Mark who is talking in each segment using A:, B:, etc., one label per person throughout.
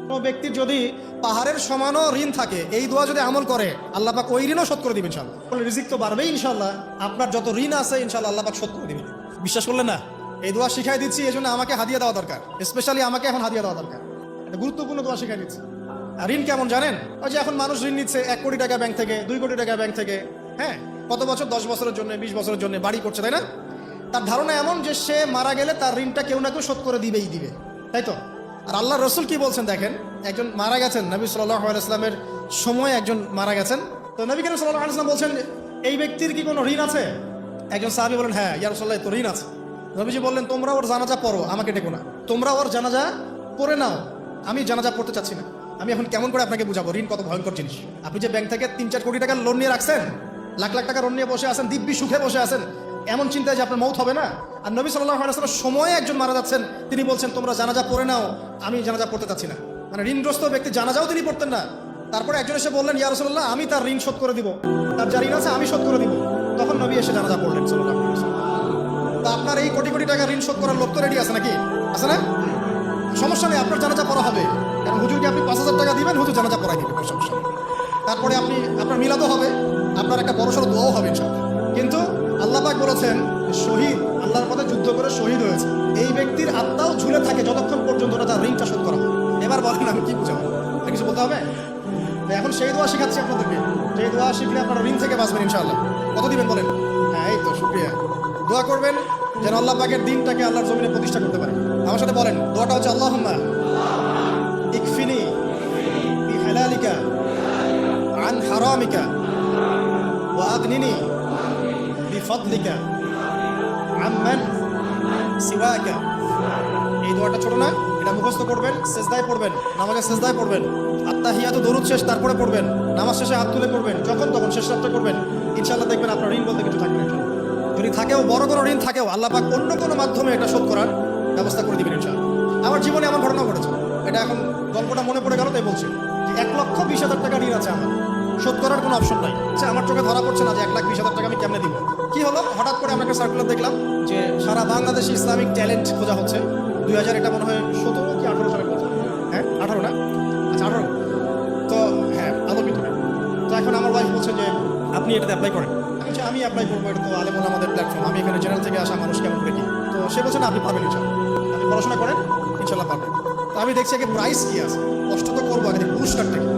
A: কোনো ব্যক্তির যদি পাহাড়ের সমানও ঋণ থাকে, এই দোয়া যদি আমল করে আল্লাহ পাক ওই ঋণও শোধ করে দিবেন ইনশাআল্লাহ। রিজিক তো বাড়বেই ইনশাআল্লাহ, আপনার যত ঋণ আছে ইনশাআল্লাহ আল্লাহ পাক শোধ করে দিবেন। বিশ্বাস করলেন না? এই দোয়া শিখাই দিচ্ছি, এই জন্য আমাকে হাদিয়া দেওয়া দরকার, স্পেশালি আমাকে এখন হাদিয়া দেওয়া দরকার। এটা গুরুত্বপূর্ণ দোয়া শিখাই দিচ্ছি। আর ঋণ কেমন জানেন? ওই যে এখন মানুষ ঋণ নিচ্ছে 1 কোটি টাকা ব্যাংক থেকে, 2 কোটি টাকা ব্যাংক থেকে, হ্যাঁ, কত বছর, 10 বছরের জন্য, 20 বছরের জন্য বাড়ি করছে, তাই না? তার ধারণা এমন যে সে মারা গেলে তার ঋণটা কেউ না কেউ শোধ করে দিবেই দিবে, তাই তো? আর আল্লাহ রসুল কি বলছেন দেখেন, একজন মারা গেছেন, নবী সাল্লাল্লাহু আলাইহি ওয়াসাল্লামের সময় একজন মারা গেছেন। তো নবী করিম সাল্লাল্লাহু আলাইহি ওয়াসাল্লাম বলছেন, এই ব্যক্তির কি কোনো ঋণ আছে? একজন সাহাবী বলেন, হ্যাঁ ইয়া রাসূলুল্লাহ, তো ঋণ আছে। নবীজি বললেন, তোমরা ওর জানাজা পড়ো, আমাকে ডেকো না, তোমরা ওর জানাজা পড়ে নাও, আমি জানাজা পড়তে চাচ্ছি না। আমি এখন কেমন করে আপনাকে বুঝাবো ঋণ কত ভয়ঙ্কর জিনিস? আপনি যে ব্যাংক থেকে 3-4 কোটি টাকার লোন নিয়ে রাখছেন, লাখ লাখ টাকা লোন নিয়ে বসে আছেন, দিব্যি সুখে বসে আছেন, এমন চিন্তায় যে আপনার মৌত হবে না। আর নবী সাল্লাল্লাহু আলাইহি ওয়াসাল্লাম সময়ে একজন মারা যাচ্ছেন, তিনি বলছেন তোমরা জানাজা পড়ে নাও, আমি জানাজা পড়তে চাচ্ছি না। মানে ঋণগ্রস্ত ব্যক্তি জানাজাও তিনি পড়তেন না। তারপরে একজন এসে বললেন, ইয়া রাসূলুল্লাহ, আমি তার ঋণ শোধ করে দিব, তার যা ঋণ আছে আমি শোধ করে দিব। তখন নবী এসে জানাজা পড়লেন সাল্লাল্লাহু আলাইহি ওয়াসাল্লাম। তো আপনার এই কোটি কোটি টাকা ঋণ শোধ করার লোক তো রেডি আছে নাকি? আছে না? সমস্যা নেই, আপনার জানাজা পড়া হবে। কারণ হুজুরকে আপনি 5,000 টাকা দিবেন, হুজুর জানাজা পড়াই দিবেন, কোনো সমস্যা নেই। তারপরে আপনার মিলাদও হবে, আপনার একটা বড়সড় দোয়াও হবে ইনশাআল্লাহ। কিন্তু আল্লাহ পাক বলেছেন, শহীদ, আল্লাহর পথে যুদ্ধ করে শহীদ হয়েছে, এই ব্যক্তির আত্মাও ঝুলে থাকে যতক্ষণ পর্যন্ত না তার ঋণটা শোধ করা হয়। এবার বলেন আমি কি বুঝাবো? কিছু বলতে হবে? এখন সেই দোয়া শেখাচ্ছি আপনাদেরকে, সেই দোয়া শিখলে আপনারা ঋণ থেকে বাঁচবেন ইনশাআল্লাহ। কত দিবেন বলেন? হ্যাঁ, এই তো, শুকরিয়া। দোয়া করবেন যেন আল্লাহ পাকের দিনটাকে আল্লাহর জমিনে প্রতিষ্ঠা করতে পারে। আমার সাথে বলেন, দোয়াটা হচ্ছে, আল্লাহুম্মা ইকফিনি বিহালালিকা আন হারামিকা ওয়া আগনিনি বিফদলিকা আম্মান সিওয়াকা। এই দোয়াটা ছোট না, এটা মুখস্থ করবেন, সেজদায় পড়বেন, নামাজে সেজদায় পড়বেন, আত্তাহিয়াতু দরুদ শেষ তারপরে পড়বেন, নামাজ শেষে হাত তুলে পড়বেন, যখন তখন শেষ রাতটা করবেন। ইনশাআল্লাহ দেখবেন আপনার ঋণ বলতে কিছু থাকবে না। যদি থাকেও, বড় কোনো ঋণ থাকেও, আল্লাহ পাক অন্য কোনো মাধ্যমে এটা শোধ করার ব্যবস্থা করে দিবেন ইনশাআল্লাহ। আমার জীবনে এমন ঘটনা ঘটেছে, এটা এখন গল্পটা মনে পড়ে গেল তাই বলছি, যে 1,20,000 টাকা ঋণ আছে আমার, শোধ করার কোনো অপশন নাই। আচ্ছা, আমার চোখে ধরা পড়ছে না যে 1,20,000 টাকা আমি কেমনে দিব। কি হলো, হঠাৎ করে আমরা একটা সার্কুলার দেখলাম যে সারা বাংলাদেশে ইসলামিক ট্যালেন্ট খোঁজা হচ্ছে। 2000, এটা মনে হয় 17 কি 18 সালে খোঁজা, হ্যাঁ 18 না, আচ্ছা 18। তো হ্যাঁ, আলোকিত। তো এখন আমার ওয়াইফ বলছে যে আপনি এটাতে অ্যাপ্লাই করেন। আমি অ্যাপ্লাই করবো, এটা তো আলেমুল আমাদের প্ল্যাটফর্ম, আমি এখানে জেনারেল থেকে আসা মানুষ কেমন দেখি। তো সে বলছে না, আপনি পারবেন ইনশাআল্লাহ, আপনি পড়াশোনা করেন, ইনশাআল্লাহ পারবেন। তো আমি দেখছি আগে প্রাইস কি আছে, কষ্ট তো করবো, আগে পুরস্কারটা কি।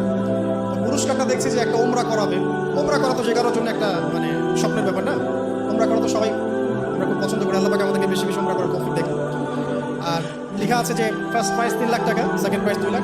A: পুরস্কারটা দেখছি যে একটা ওমরা করাবে। ওমরা করা তো যে কারোর জন্য একটা মানে স্বপ্নের ব্যাপার না। ওমরা করা তো সবাই আমরা খুব পছন্দ করি, আল্লাহ পাক আমাদেরকে বেশি বেশি ওমরা করার তৌফিক দেয়। আর লেখা আছে যে ফার্স্ট প্রাইজ 3 লাখ টাকা, সেকেন্ড প্রাইজ 2 লাখ।